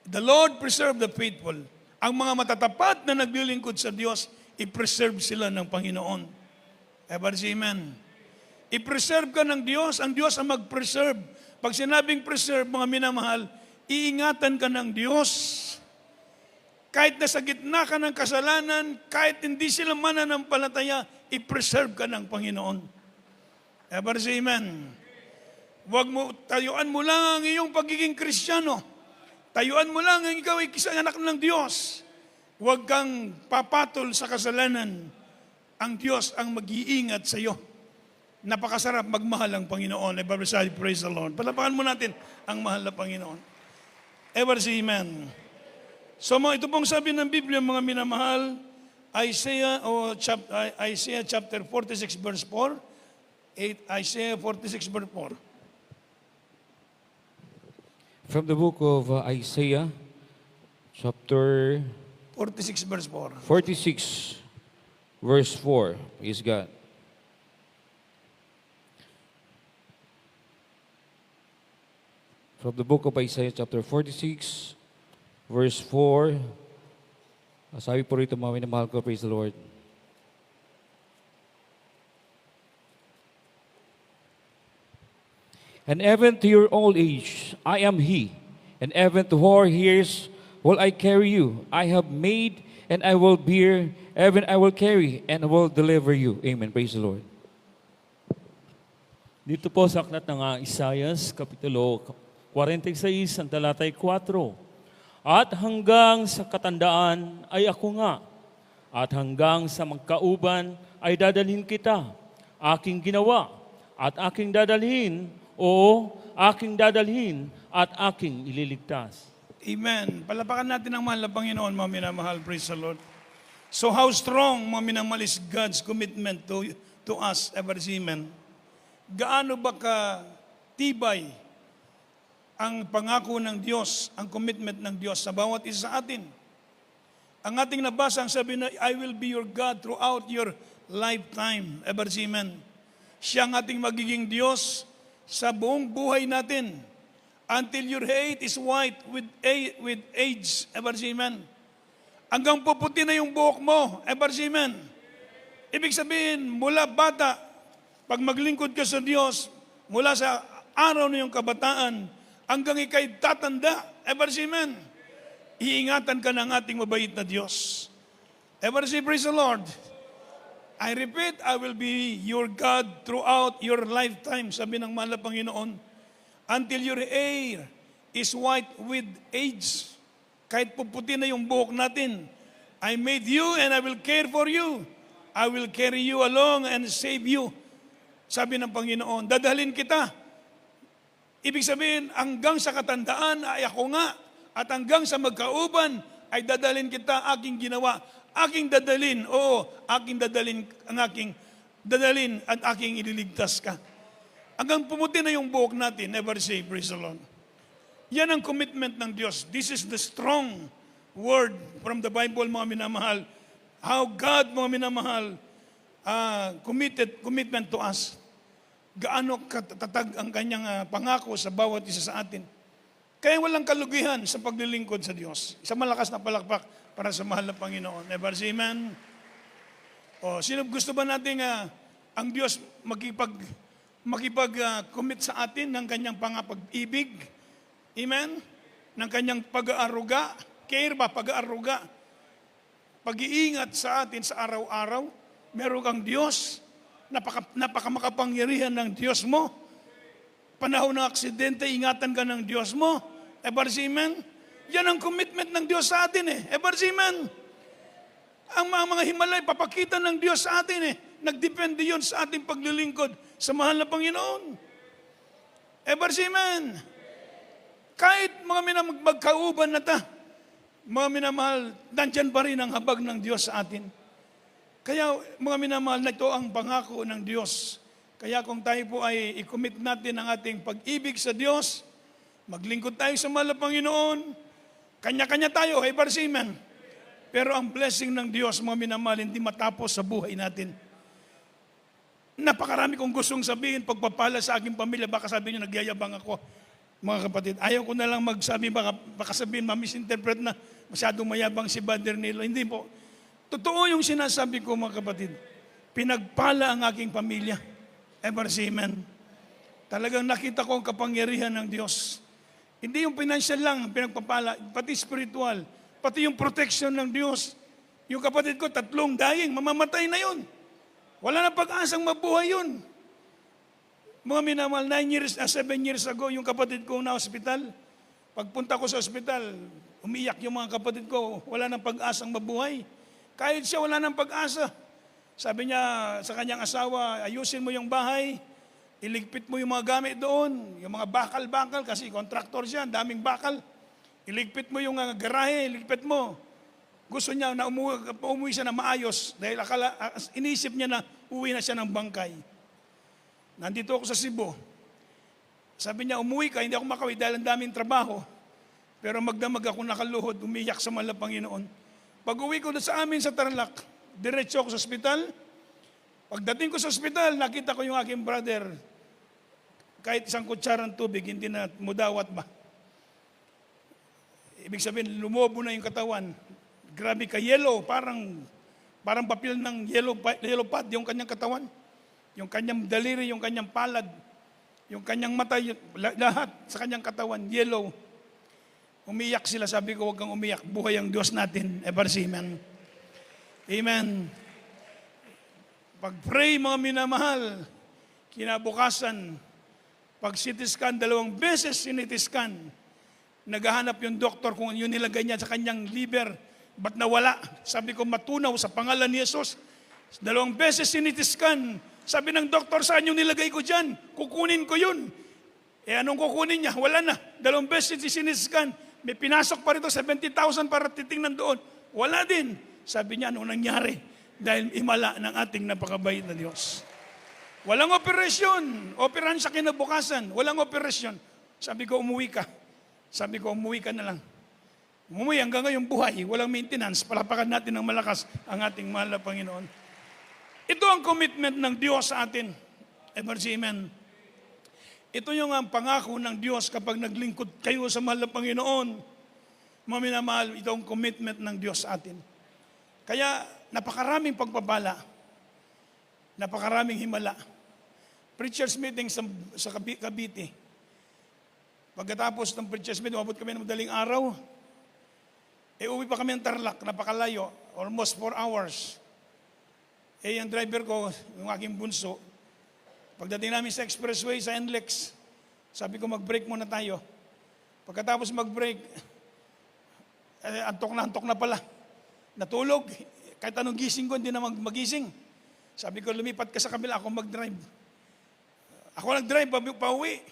The Lord preserve the faithful. Ang mga matatapat na naglilingkod sa Diyos, i-preserve sila ng Panginoon. Everybody say amen. I-preserve ka ng Diyos, ang Diyos ang mag-preserve. Pag sinabing preserve, mga minamahal, iingatan ka ng Diyos. Kahit nasa gitna ka ng kasalanan, kahit hindi sila mananampalataya, i-preserve ka ng Panginoon. Everybody say amen. Tayuan mo lang ang iyong pagiging Kristiyano. Tayuan mo lang ang ikaw ay isang anak ng Diyos. Huwag kang papatol sa kasalanan. Ang Diyos ang mag-iingat sa iyo. Napakasarap magmahal ang Panginoon. Everybody praise the Lord. Palapakan mo natin ang mahal na Panginoon. Everybody say amen. So ito pong sabi ng Biblia, mga minamahal, Isaiah chapter 46 verse 4. Isaiah 46 verse 4. From the book of Isaiah, chapter 46 verse 4. 46, verse 4, is God. From the book of Isaiah, chapter 46, verse 4, sabi po rito, mga minamahal ko, praise the Lord. And even to your old age, I am He. And even to hoar years will I carry you. I have made and I will bear. Even I will carry and will deliver you. Amen. Praise the Lord. Dito po sa aklat ng Isaias, Kapitulo 46, ang talatay 4. At hanggang sa katandaan ay ako nga. At hanggang sa magkauban ay dadalhin kita. Aking ginawa at aking dadalhin, o aking dadalhin at aking ililigtas. Amen. Palapakan natin ang mahal na Panginoon, mga minamahal. Praise the Lord. So how strong, mga minamahal, is God's commitment to us, every amen. Gaano ba ka tibay ang pangako ng Diyos, ang commitment ng Diyos sa bawat isa sa atin? Ang ating nabasa, ang sabi na, I will be your God throughout your lifetime, every amen. Siya ang ating magiging Diyos sa buong buhay natin. Until your hair is white with age. Ever see, amen? Hanggang puputi na yung buhok mo. Ever see, amen? Ibig sabihin, mula bata, pag maglingkod ka sa Diyos, mula sa araw na yung kabataan, hanggang ikay tatanda. Ever see, amen? Iingatan ka ng ating mabait na Diyos. Ever see, praise the Lord. I repeat, I will be your God throughout your lifetime, sabi ng mahal na Panginoon, until your hair is white with age. Kahit puputi na yung buhok natin, I made you and I will care for you. I will carry you along and save you. Sabi ng Panginoon, dadalhin kita. Ibig sabihin, hanggang sa katandaan ay ako nga, at hanggang sa magkauban ay dadalhin kita, aking ginawa. Aking dadalhin, aking dadalhin, at aking ililigtas ka. Hanggang pumuti na yung buhok natin, never say, praise the Lord. Yan ang commitment ng Diyos. This is the strong word from the Bible, mga minamahal. How God, mga minamahal, commitment to us. Gaano katatag ang kanyang pangako sa bawat isa sa atin. Kaya walang kalugihan sa paglilingkod sa Diyos. Isang malakas na palakpak para sa mahal na Panginoon. Never say amen. Sino gusto ba natin ang Diyos makipag-commit sa atin ng kanyang pangapag-ibig? Amen? Ng kanyang pag-aaruga. Care ba? Pag-aaruga. Pag-iingat sa atin sa araw-araw. Meron kang Diyos. Napakamakapangyarihan ng Diyos mo. Panahon ng aksidente, ingatan ka ng Diyos mo. Ever say amen? Yan ang commitment ng Diyos sa atin Ever say amen? Ang mga Himalay, papakita ng Diyos sa atin Nagdepende yun sa ating paglilingkod sa mahal na Panginoon. Ever say amen? Kahit mga magkauban na mga minamahal, nandyan pa rin ang habag ng Diyos sa atin. Kaya mga minamahal, na ito ang pangako ng Diyos. Kaya kung tayo po ay i-commit natin ang ating pag-ibig sa Diyos, maglingkod tayo sa mahal na Panginoon, kanya-kanya tayo, ever say amen. Pero ang blessing ng Diyos, mga minamahal, hindi matapos sa buhay natin. Napakarami kong gustong sabihin, pagpapala sa aking pamilya, baka sabihin nyo, nagyayabang ako. Mga kapatid, ayaw ko na lang magsabi, baka sabihin, ma-misinterpret na masyadong mayabang si Brother Nilo. Hindi po. Totoo yung sinasabi ko, mga kapatid. Pinagpala ang aking pamilya. Ever say amen. Talagang nakita ko ang kapangyarihan ng Diyos. Hindi yung financial lang ang pinagpapala, pati spiritual, pati yung protection ng Diyos. Yung kapatid ko, 3 dying, mamamatay na yun. Wala na pag-asang mabuhay yun. Mga minamahal, 7 years ago, yung kapatid ko na hospital, pagpunta ko sa hospital, umiyak yung mga kapatid ko, wala nang pag-asang mabuhay. Kahit siya, wala nang pag-asa. Sabi niya sa kanyang asawa, ayusin mo yung bahay, iligpit mo yung mga gamit doon, yung mga bakal-bakal, kasi contractor siya, daming bakal. Iligpit mo yung garahe, iligpit mo. Gusto niya na umuwi siya na maayos dahil inisip niya na uwi na siya ng bangkay. Nandito ako sa Cebu. Sabi niya, umuwi ka, hindi ako makauwi dahil ang daming trabaho. Pero magdamag ako nakaluhod, umiyak sa mahal na Panginoon. Pag uwi ko sa amin sa Tarlac, diretso ako sa ospital. Pagdating ko sa ospital, nakita ko yung aking brother. Kahit isang kutsarang tubig, hindi na mudawat ba. Ibig sabihin, lumobo na yung katawan. Grabe ka, yellow, parang papel ng yellow pad yung kanyang katawan. Yung kanyang daliri, yung kanyang palad, yung kanyang mata, lahat sa kanyang katawan, yellow. Umiyak sila, sabi ko, huwag kang umiyak. Buhay ang Diyos natin. Ever say amen. Amen. Pag-pray, mga minamahal, kinabukasan, pag CT scan, 2 beses CT scan, naghahanap yung doktor kung yun nilagay niya sa kanyang liver, ba't nawala? Sabi ko, matunaw sa pangalan ni Jesus. 2 beses CT scan, sabi ng doktor, saan yung nilagay ko dyan? Kukunin ko yun. Anong kukunin niya? Wala na. 2 beses CT scan, may pinasok pa rito, 70,000 para titingnan doon. Wala din. Sabi niya, anong nangyari? Dahil imala ng ating napakabait na Diyos. Walang operasyon. Operahan sa kinabukasan. Walang operasyon. Sabi ko, umuwi ka. Sabi ko, umuwi ka na lang. Umuwi hanggang ngayong buhay. Walang maintenance. Palapakan natin ng malakas ang ating mahal na Panginoon. Ito ang commitment ng Diyos sa atin. Ever say amen. Ito yung ang pangako ng Diyos kapag naglingkod kayo sa mahal na Panginoon. Mga minamahal, ito ang commitment ng Diyos sa atin. Kaya napakaraming pagpapala, napakaraming himala. Preachers meeting sa Cavite. Pagkatapos ng preachers meeting, umabot kami ng madaling araw. Uwi pa kami ng Tarlac, napakalayo, almost 4 hours. Ang driver ko, yung aking bunso, pagdating namin sa expressway, sa NLEX, sabi ko mag-break muna tayo. Pagkatapos mag-break, antok na pala. Natulog, kahit anong gising ko, hindi na magising. Sabi ko, lumipat ka sa kabila, ako mag-drive. Ako nag-drive, pauwi.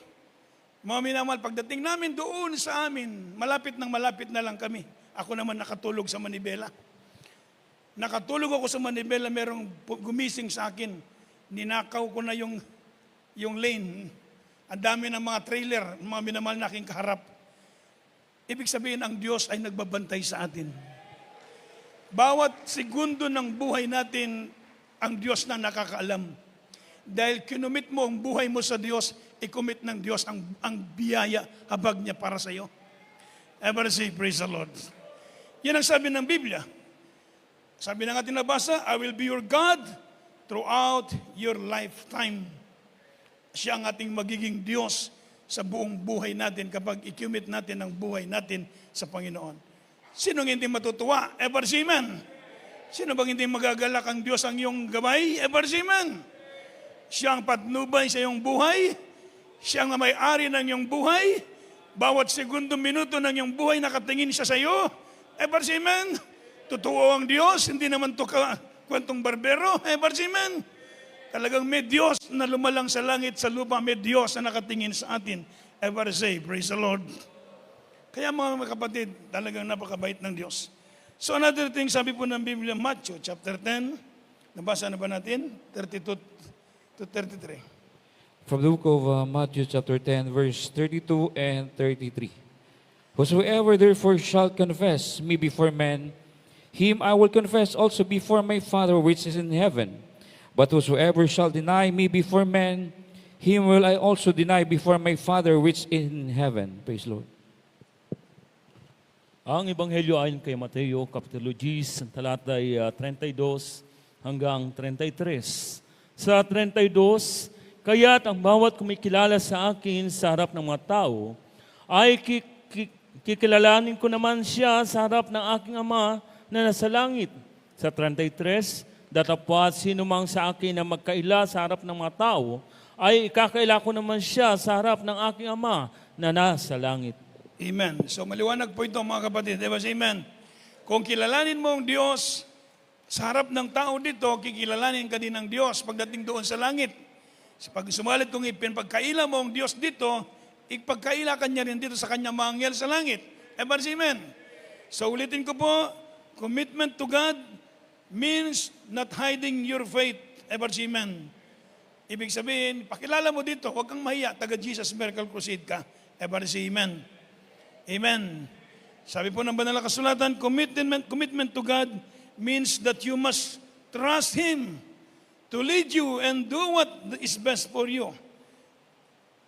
Mga minamahal, pagdating namin doon sa amin, malapit na lang kami. Ako naman nakatulog sa Manibela. Nakatulog ako sa Manibela, merong gumising sa akin. Ninakaw ko na yung lane. Ang dami ng mga trailer, mga minamahal na aking kaharap. Ibig sabihin, ang Diyos ay nagbabantay sa atin. Bawat segundo ng buhay natin, ang Diyos na nakakaalam. Dahil kinumit mo ang buhay mo sa Diyos, i-commit ng Diyos ang biyaya, habag niya para sa iyo. Ever say, praise the Lord. Yan ang sabi ng Biblia. Sabi ng ating nabasa, I will be your God throughout your lifetime. Siya ang ating magiging Diyos sa buong buhay natin kapag i-commit natin ang buhay natin sa Panginoon. Sinong hindi matutuwa? Ever say amen. Sino bang hindi magagalak ang Diyos ang iyong gabay? Ever say amen. Siya ang patnubay sa iyong buhay. Siya ang may-ari ng iyong buhay. Bawat segundo, minuto ng iyong buhay nakatingin siya sa iyo. Ever say amen. Totoo ang Diyos, hindi naman ito kwentong barbero. Ever say amen. Talagang may Diyos na lumalang sa langit, sa lupa, may Diyos na nakatingin sa atin. Ever say, praise the Lord. Kaya mga kapatid, talagang napakabait ng Diyos. So another thing, sabi po ng Biblia, Matthew chapter 10, nabasa na ba natin? 32 to 33. From the book of Matthew chapter 10, verse 32 and 33. Whosoever therefore shall confess me before men, him I will confess also before my Father which is in heaven. But whosoever shall deny me before men, him will I also deny before my Father which is in heaven. Praise Lord. Ang Ebanghelyo ayon kay Mateo, Kapitulo 10, talatay 32 hanggang 33. Sa 32, kaya't ang bawat kumikilala sa akin sa harap ng mga tao, ay kikilalanin ko naman siya sa harap ng aking Ama na nasa langit. Sa 33, datapwat sino mang sa akin na magkaila sa harap ng mga tao, ay ikakaila ko naman siya sa harap ng aking Ama na nasa langit. Amen. So maliwanag po ito mga kapatid. Diba? Amen. Kung kilalanin mo ang Diyos, sa harap ng tao dito, kikilalanin ka din ng Diyos pagdating doon sa langit. Pag sumalit kung ipinpagkaila mo ang Diyos dito, ipagkaila ka niya rin dito sa kanyang mga anghel sa langit. Amen. So ulitin ko po, commitment to God means not hiding your faith. Amen. Ibig sabihin, pakilala mo dito, huwag kang mahiya, taga Jesus Miracle Crusade ka. Amen. Amen. Sabi po ng banal na kasulatan, commitment to God means that you must trust Him to lead you and do what is best for you.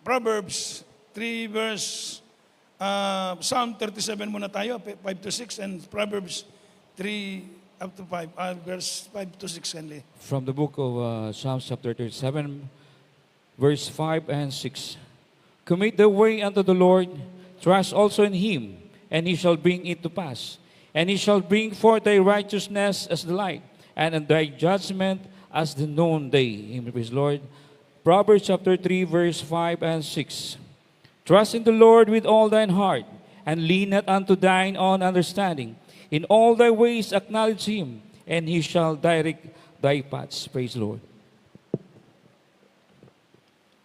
Proverbs 3 verse, Psalm 37 muna tayo, 5 to 6, and Proverbs 3 up to 5, verse 5 to 6 only. From the book of Psalms chapter 37, verse 5 and 6. Commit the way unto the Lord, trust also in Him, and He shall bring it to pass. And He shall bring forth thy righteousness as the light, and thy judgment as the noonday. Amen. Praise the Lord. Proverbs chapter 3, verse 5 and 6. Trust in the Lord with all thine heart, and lean not unto thine own understanding. In all thy ways acknowledge Him, and He shall direct thy paths. Praise the Lord.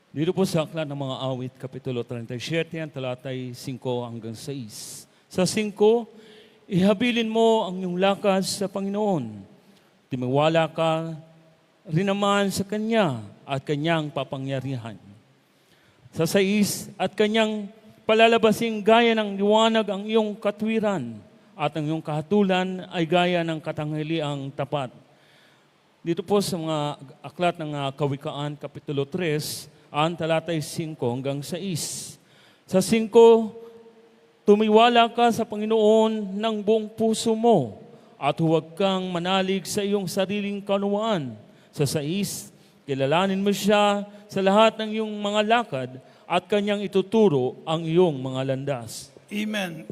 Dito po sa Aklat ng mga Awit, Kapitulo 37, ang talatay 5 hanggang 6. Sa 5, ihabilin mo ang iyong lakas sa Panginoon. Timiwala ka rin naman sa Kanya at Kanyang papangyarihan. Sa 6, at Kanyang palalabasing gaya ng liwanag ang iyong katwiran at ang iyong kahatulan ay gaya ng katanghaliang tapat. Dito po sa mga aklat ng Kawikaan, Kapitulo 3, ang talatay 5 hanggang 6. Sa 5, tumiwala ka sa Panginoon ng buong puso mo at huwag kang manalig sa iyong sariling kaunawaan. Sa 6, kilalanin mo siya sa lahat ng iyong mga lakad at Kanyang ituturo ang iyong mga landas. Amen.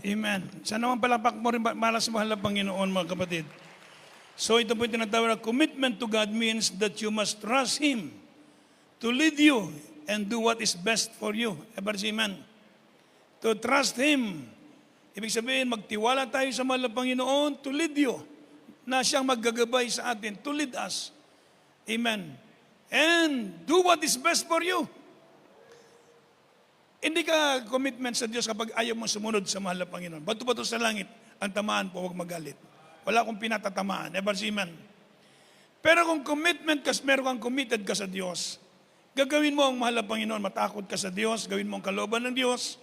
Sana naman palapak mo rin para sa mahal na Panginoon, mga kapatid. So ito po yung tinatawag na commitment to God means that you must trust Him to lead you and do what is best for you. Amen. To trust Him. Ibig sabihin, magtiwala tayo sa mahal na Panginoon to lead you, na siyang maggagabay sa atin, to lead us. Amen. And do what is best for you. Hindi ka commitment sa Diyos kapag ayaw mo sumunod sa mahal na Panginoon. Bato-bato sa langit, ang tamaan po, huwag magalit. Wala akong pinatatamaan. Amen. Pero kung commitment ka, meron kang committed ka sa Diyos, gagawin mo ang mahal na Panginoon, matakot ka sa Diyos, gawin mo ang kalooban ng Diyos,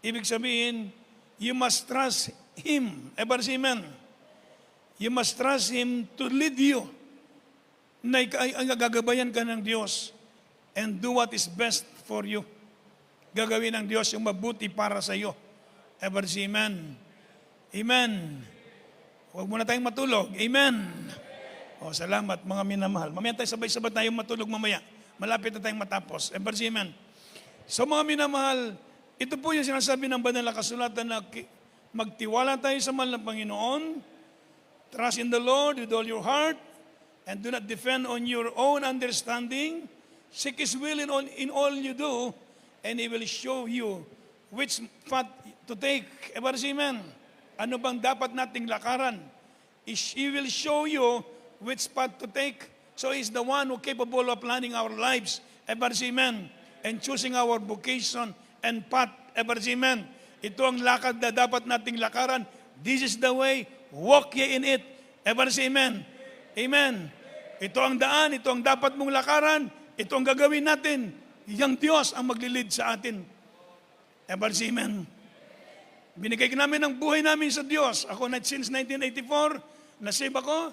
ibig sabihin, you must trust Him. Amen. You must trust Him to lead you. Na ang gagabayan ka ng Diyos and do what is best for you. Gagawin ng Diyos yung mabuti para sa iyo. Amen. Amen. Huwag muna tayong matulog. Amen. O, salamat mga minamahal. Mamaya tayo sabay-sabay tayong matulog mamaya. Malapit na tayong matapos. Amen. So mga minamahal, ito po yung sinasabi ng banal na kasulatan na magtiwala tayo sa mahal ng Panginoon, trust in the Lord with all your heart, and do not depend on your own understanding. Seek His will in all you do, and He will show you which path to take. Amen. Ano bang dapat nating lakaran? He will show you which path to take. So He's the one who capable of planning our lives. Amen. And choosing our vocation and path. Amen. Ito ang lakad na dapat nating lakaran. This is the way. Walk ye in it. Amen. Amen. Ito ang daan. Ito ang dapat mong lakaran. Ito ang gagawin natin. Yang Diyos ang maglilid sa atin. Amen. Binigay namin ang buhay namin sa Diyos. Ako na since 1984, nasave ako,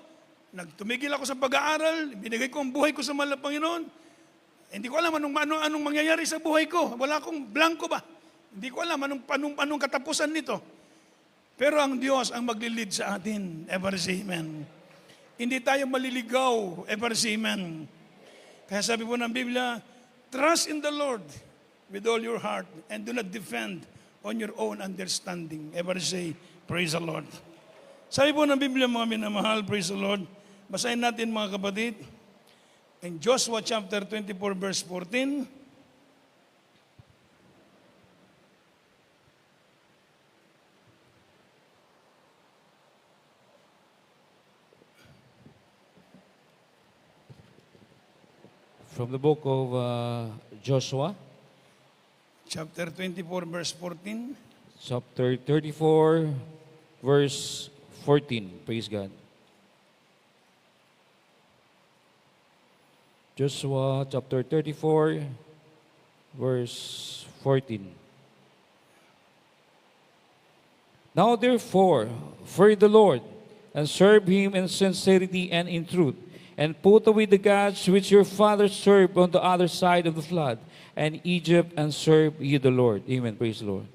nagtumigil ako sa pag-aaral, binigay ko ang buhay ko sa mahal na Panginoon. Hindi ko alam anong mangyayari sa buhay ko. Wala akong blanco ba? Hindi ko alam anong katapusan nito. Pero ang Diyos ang maglilid sa atin. Ever say amen. Hindi tayo maliligaw. Ever say amen. Kaya sabi po ng Biblia, trust in the Lord with all your heart and do not depend on your own understanding. Ever say, praise the Lord. Sabi po ng Biblia, mga minamahal, praise the Lord. Basahin natin mga kapatid. In Joshua chapter 24 verse 14, From the book of Joshua, chapter 24 verse 14, chapter 34, verse 14. Praise God. Joshua chapter 34, verse 14. Now therefore, fear the Lord, and serve him in sincerity and in truth, and put away the gods which your fathers served on the other side of the flood, and Egypt, and serve ye the Lord. Amen. Praise the Lord.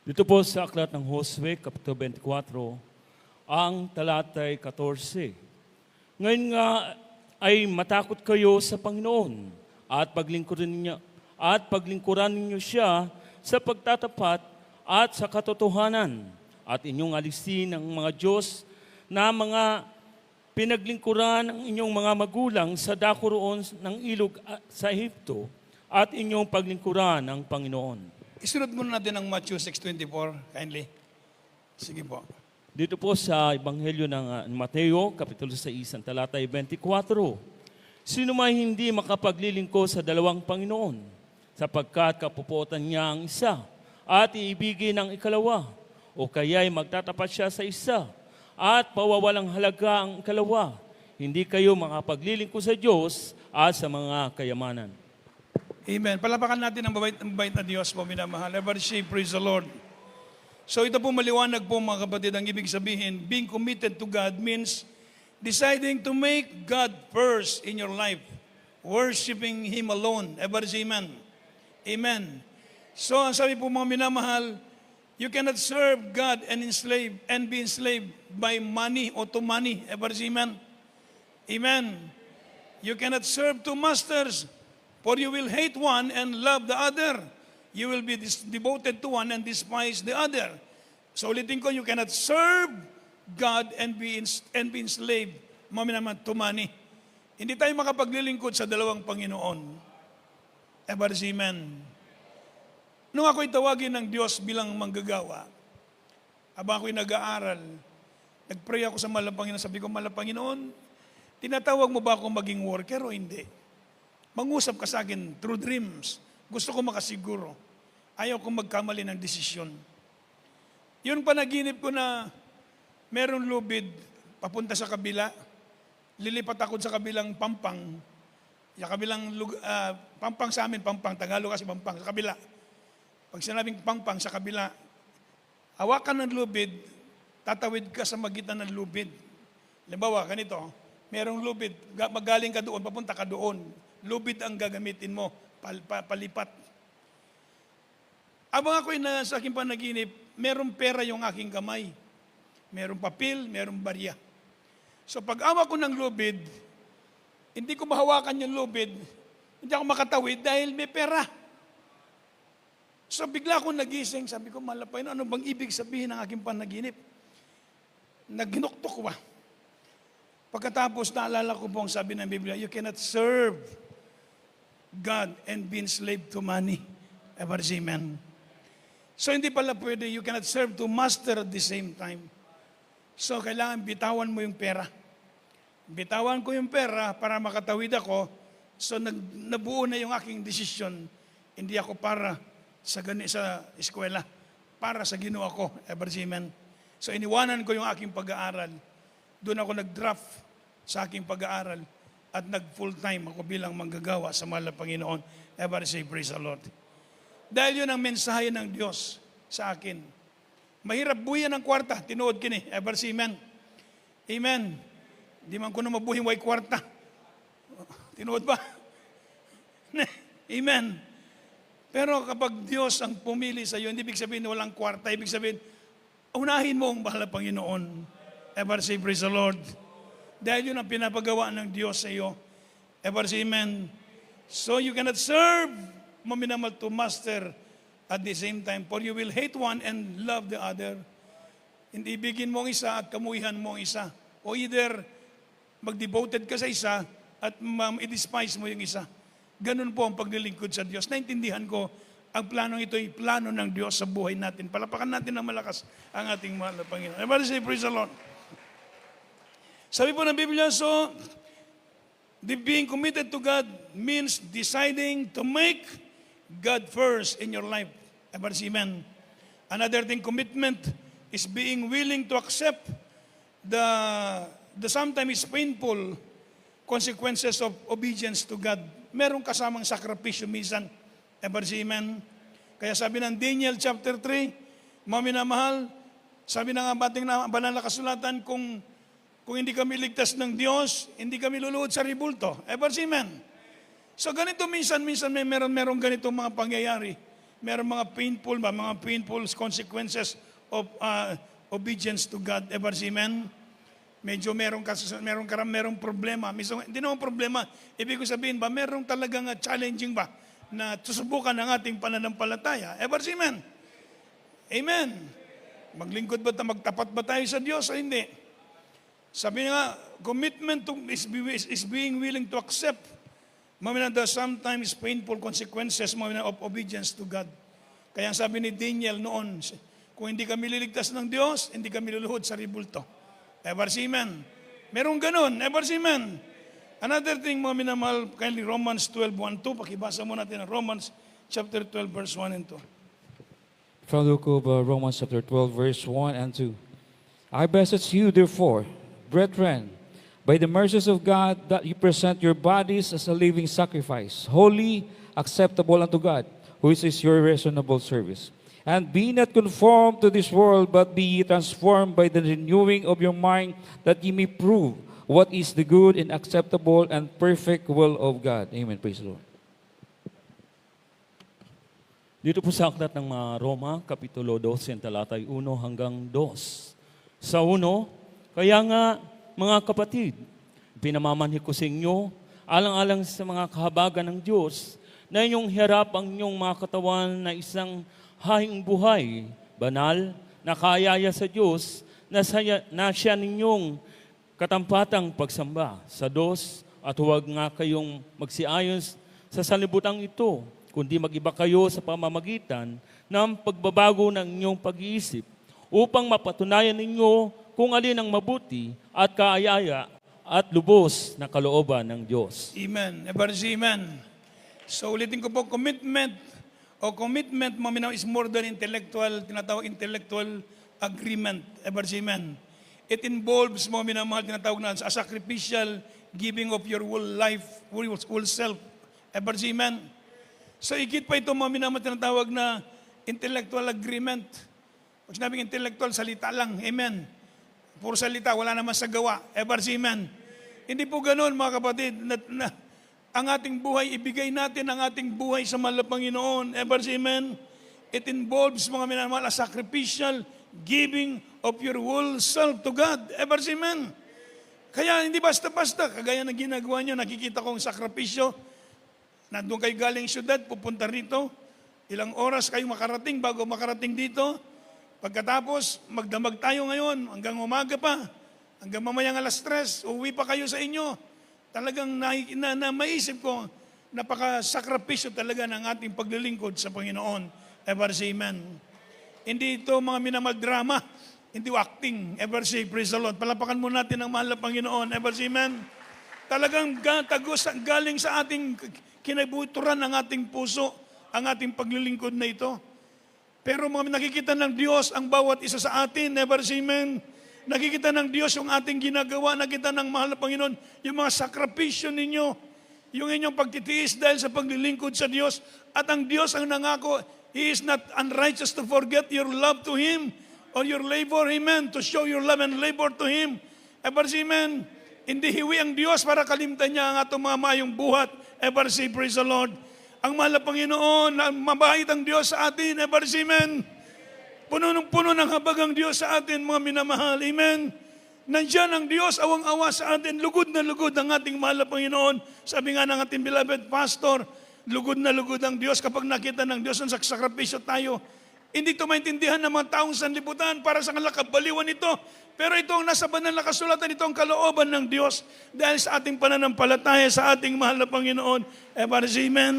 Dito po sa aklat ng Josue, Kapitulo 24, ang talatay 14. Ngayon nga ay matakot kayo sa Panginoon at paglingkuran ninyo siya sa pagtatapat at sa katotohanan, at inyong alisin ang mga Diyos na mga pinaglingkuran ng inyong mga magulang sa dako roon ng ilog sa Ehipto, at inyong paglingkuran ang Panginoon. isunod muna natin ang Matthew 6:24, kindly. Sige po. Dito po sa Ebanghelyo ng Mateo, Kapitulo 6, ang talatay 24, sino may hindi makapaglilingkod sa dalawang Panginoon, sapagkat kapupuotan niya ang isa at iibigin ang ikalawa, o kaya'y magtatapat siya sa isa at pawawalang halaga ang ikalawa. Hindi kayo makapaglilingkod sa Diyos at sa mga kayamanan. Amen. Palapakan natin ang mabait na Diyos po, minamahal. Ever say, praise the Lord. So ito po maliwanag po mga kapatid, ang ibig sabihin, being committed to God means deciding to make God first in your life, worshiping Him alone. Ever say amen? Amen. So ang sabi po mga minamahal, you cannot serve God and be enslaved by money or to money. Ever say amen? Amen. You cannot serve two masters, for you will hate one and love the other. You will be devoted to one and despise the other. So ulitin ko, you cannot serve God and be enslaved, naman, to money. Hindi tayo makapaglilingkod sa dalawang Panginoon. Ever say amen. Nung ako'y tawagin ng Diyos bilang manggagawa, habang ako'y nag-aaral, nag-pray ako sa mahal na Panginoon. Sabi ko, mahal na Panginoon, tinatawag mo ba akong maging worker o hindi? Mangusap ka sa akin through dreams. Gusto ko makasiguro. Ayaw kong magkamali ng desisyon. Yun panaginip ko na meron lubid papunta sa kabila. Lilipat ako sa kabilang Pampang. Sa kabilang Pampang sa amin, Pampang. Tagalog kasi Pampang. Sa kabila. Pag sinabing Pampang sa kabila, hawakan ng lubid, tatawid ka sa magitan ng lubid. Halimbawa, ganito, merong lubid, magaling ka doon, papunta ka doon. Lubid ang gagamitin mo. Palipat. Abang ako'y sa aking panaginip, merong pera yung aking kamay. Merong papel, merong barya. So pag awa ko ng lubid, hindi ko mahawakan yung lubid, hindi ako makatawid dahil may pera. So bigla akong nagising, sabi ko, malapay na, ano bang ibig sabihin ng aking panaginip? Naginuktok ko ba? Pagkatapos naalala ko po ang sabi ng Biblia, you cannot serve God and be enslaved to money. Ever say amen? So hindi pala pwede, you cannot serve to master at the same time. So kailangan bitawan mo yung pera. Bitawan ko yung pera para makatawid ako. So nabuo na yung aking desisyon. Hindi ako para sa eskwela, para sa ginawa ko. Ever say amen? So iniwanan ko yung aking pag-aaral. Doon ako nag-draft sa aking pag-aaral. At nag-full-time ako bilang manggagawa sa mahal na Panginoon. Ever say, praise the Lord. Dahil yun ang mensahe ng Diyos sa akin. Mahirap buhay ng kwarta, tinuod kini. Ever say, amen. Amen. Di man ko na mabuhay way kwarta. Tinuod ba? Amen. Pero kapag Diyos ang pumili sa iyo, hindi ibig sabihin na walang kwarta. Ibig sabihin, unahin mo ang mahal na Panginoon. Ever say, praise the Lord. Dahil yun ang pinapagawa ng Diyos sa iyo. Ever say, amen. So you cannot serve, maminamal, to master at the same time. For you will hate one and love the other. Hindi ibigin mo ang isa at kamuhihan mo ang isa. O either mag-devoted ka sa isa at i-despise mo yung isa. Ganun po ang paglilingkod sa Diyos. Naintindihan ko, ang planong ito ay plano ng Diyos sa buhay natin. Palapakan natin ng malakas ang ating mahal na Panginoon. Everybody say, praise the Lord. Sabi po ng Biblia, so, the being committed to God means deciding to make God first in your life. Everybody say, amen. Another thing, commitment is being willing to accept the sometimes painful consequences of obedience to God. Merong kasamang sakripisyo minsan. Ever say amen? Kaya sabi ng Daniel chapter 3, mga minamahal, sabi ng ating banal na kasulatan, kung hindi kami ligtas ng Diyos, hindi kami luluhod sa ribulto. Ever say amen? So ganito minsan merong ganitong mga pangyayari. Merong mga painful consequences of obedience to God. Ever say amen? Medyo merong problema. Minsan, hindi naman problema. Ibig ko sabihin ba, merong talagang challenging ba na susubukan ng ating pananampalataya. Ever say amen? Amen. Maglingkod ba, magtapat ba tayo sa Diyos o hindi? Sabi nga, commitment is being willing to accept the sometimes painful consequences of obedience to God. Kaya sabi ni Daniel noon, kung hindi kami liligtas ng Diyos, hindi kami luluhod sa ribulto. Ever say amen? Merong ganun. Ever say amen? Another thing, mga minamahal, kindly Romans 12:1-2. Pakibasa mo natin ang Romans chapter 12, verse 1 and 2. From the book of Romans chapter 12, verse 1 and 2. I beseech you, therefore, brethren, by the mercies of God, that you present your bodies as a living sacrifice, holy, acceptable unto God, which is your reasonable service. And be not conformed to this world, but be ye transformed by the renewing of your mind, that ye may prove what is the good and acceptable and perfect will of God. Amen. Praise the Lord. Dito po sa aklat ng mga Roma, Kapitulo 12, talatay 1 hanggang 2. Sa 1, kaya nga, mga kapatid, pinamamanhi ko sa inyo, alang-alang sa mga kahabagan ng Diyos, na inyong hirap ang inyong mga katawan na isang haing buhay, banal, nakayaya sa Diyos, na siya ninyong katampatang pagsamba sa Diyos, at huwag nga kayong magsiayon sa sanlibutan ito, kundi mag-iba kayo sa pamamagitan ng pagbabago ng inyong pag-iisip, upang mapatunayan ninyo kung alin ang mabuti at kaayaya at lubos na kalooban ng Diyos. Amen. Ever say amen? So ulitin ko po, commitment, maminaw, is more than intellectual, tinatawag intellectual agreement. Ever say amen? It involves, mga minamahal, tinatawag na a sacrificial giving of your whole life, whole self. Ever say amen? So ikit pa ito, mga minamahal, tinatawag na intellectual agreement. Pag sinabing intellectual, salita lang. Amen. Puro salita, wala naman sa gawa. Ever say amen? Hindi po ganoon, mga kapatid, na ang ating buhay, ibigay natin ang ating buhay sa mahal na Panginoon. Ever say amen? It involves, mga minamahal, a sacrificial giving of your whole self to God. Ever say amen? Kaya hindi basta-basta, kagaya ng ginagawa nyo, nakikita kong sakripisyo, nandun kayo galing syudad, pupunta rito, ilang oras kayo makarating bago makarating dito. Pagkatapos, magdamag tayo ngayon, hanggang umaga pa, hanggang mamayang 3:00, uwi pa kayo sa inyo. Talagang maisip ko, napaka-sakripisyo talaga ng ating paglilingkod sa Panginoon. Ever say amen? Hindi ito mga minamal drama, hindi acting. Ever say praise the Lord. Palapakan mo natin ang mahal na Panginoon. Ever say amen? Talagang tagos galing sa ating kinabuturan ng ating puso, ang ating paglilingkod na ito. Pero mga nakikita ng Diyos ang bawat isa sa atin. Never say amen? Nakikita ng Diyos yung ating ginagawa, nakikita ng mahal na Panginoon, yung mga sakripisyo ninyo, yung inyong pagtitiis dahil sa paglilingkod sa Diyos. At ang Diyos ang nangako, He is not unrighteous to forget your love to Him or your labor, amen, to show your love and labor to Him. Ever say amen? Hindi hiwi ang Diyos para kalimtan niya ang atong mga mayong buhat. Ever say, praise the Lord. Ang mahal na Panginoon, mabait ang Diyos sa atin. Ever say, amen. Puno ng habag ang Diyos sa atin, mga minamahal. Amen. Nandiyan ang Diyos, awang-awa sa atin. Lugod na lugod ang ating mahal na Panginoon. Sabi nga ng ating beloved pastor, lugod na lugod ang Diyos kapag nakita ng Diyos ang sakripisyo tayo. Hindi ito maintindihan ng mga taong sanlibutan para sa kalakabaliwan nito. Pero ito ang nasa banal na kasulatan, ito ang kalooban ng Diyos dahil sa ating pananampalataya sa ating mahal na Panginoon. Amen.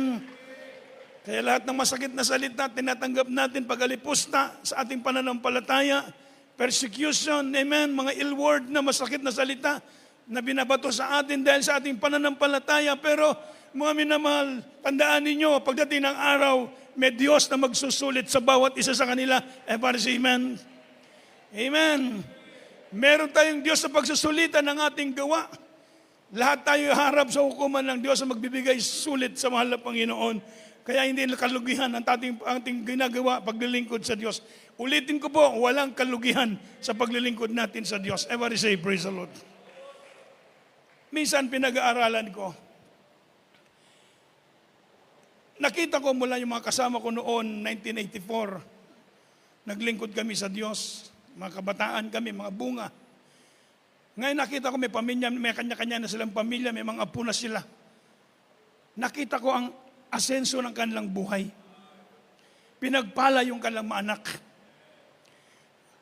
Kaya lahat ng masakit na salita, tinatanggap natin pag-alipusta sa ating pananampalataya, persecution, amen, mga ill word na masakit na salita na binabato sa atin dahil sa ating pananampalataya. Pero mga minamahal, tandaan ninyo, pagdating ng araw, may Diyos na magsusulit sa bawat isa sa kanila. Amen. Amen. Meron tayong Diyos na pagsusulitan ng ating gawa. Lahat tayo harap sa hukuman ng Diyos na magbibigay sulit sa mahal na Panginoon. Kaya hindi kalugihan ang ating ginagawa paglilingkod sa Diyos. Ulitin ko po, walang kalugihan sa paglilingkod natin sa Diyos. Everybody say, praise the Lord. Minsan pinag-aaralan ko, nakita ko mula yung mga kasama ko noon, 1984, naglingkod kami sa Diyos. Mga kabataan kami, mga bunga. Ngayon nakita ko may pamilya, may kanya-kanya na silang pamilya, may mga apo na sila. Nakita ko ang asenso ng kanilang buhay. Pinagpala yung kanilang mga anak.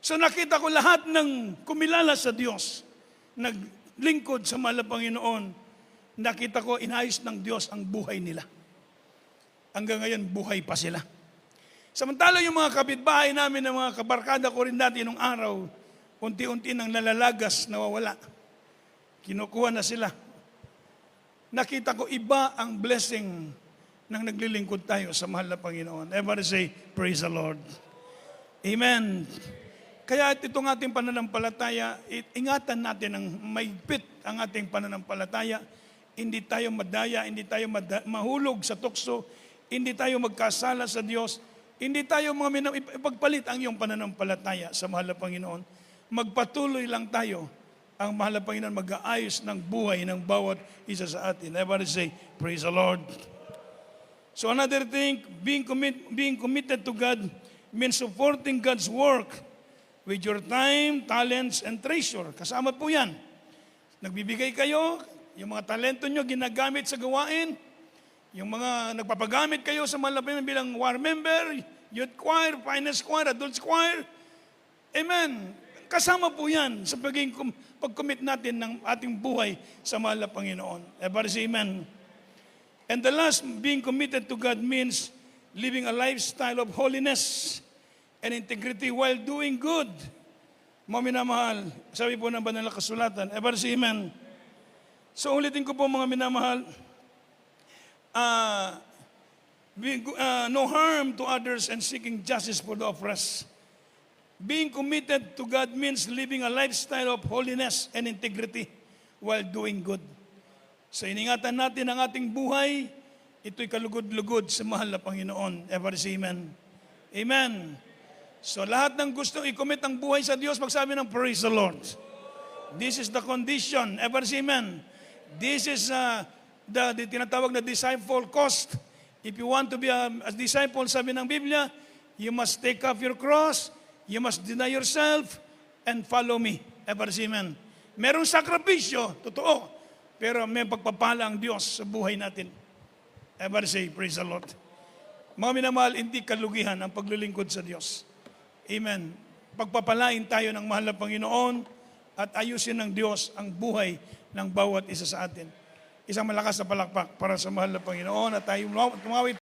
So nakita ko lahat ng kumilala sa Diyos, naglingkod sa mahal na Panginoon, nakita ko inayos ng Diyos ang buhay nila. Hanggang ngayon, buhay pa sila. Samantala yung mga kapitbahay namin, ng mga kabarkada ko rin dati nung araw, unti-unti nang nalalagas, nawawala. Kinukuha na sila. Nakita ko iba ang blessing nang naglilingkod tayo sa mahal na Panginoon. Everybody say, praise the Lord. Amen. Kaya itong ating pananampalataya, ingatan natin ang maigpit ang ating pananampalataya. Hindi tayo madaya, hindi tayo mahulog sa tukso, hindi tayo magkasala sa Diyos, hindi tayo ipagpalit ang iyong pananampalataya sa mahal na Panginoon. Magpatuloy lang tayo. Ang mahal na Panginoon mag-aayos ng buhay ng bawat isa sa atin. Everybody say, praise the Lord. So another thing, being committed to God means supporting God's work with your time, talents, and treasure. Kasama po yan. Nagbibigay kayo, yung mga talento nyo ginagamit sa gawain, yung mga nagpapagamit kayo sa malapit bilang war member, youth choir, finance choir, adults choir. Amen. Kasama po yan sa pag-commit natin ng ating buhay sa mahal na Panginoon. Everybody say amen. And the last, being committed to God means living a lifestyle of holiness and integrity while doing good. Mga minamahal, sabi po ng banal na kasulatan. Everybody say amen. So ulitin ko po mga minamahal, no harm to others and seeking justice for the oppressed. Being committed to God means living a lifestyle of holiness and integrity while doing good. So iningatan natin ang ating buhay, ito'y kalugod-lugod sa mahal na Panginoon. Everybody say amen. Amen. So lahat ng gusto i-commit ang buhay sa Diyos, magsabi ng praise the Lord. This is the condition. Everybody say amen. This is the tinatawag na disciple cost. If you want to be a disciple, sabi ng Biblia, you must take up your cross, you must deny yourself, and follow me. Everybody say amen. Merong sakripisyo, totoo, pero may pagpapala ang Diyos sa buhay natin. Everybody say, praise the Lord. Mga minamahal, hindi kalugihan ang paglilingkod sa Diyos. Amen. Pagpapalain tayo ng mahal na Panginoon at ayusin ng Diyos ang buhay ng bawat isa sa atin. Isang malakas na palakpak para sa mahal na Panginoon at tayo tumawid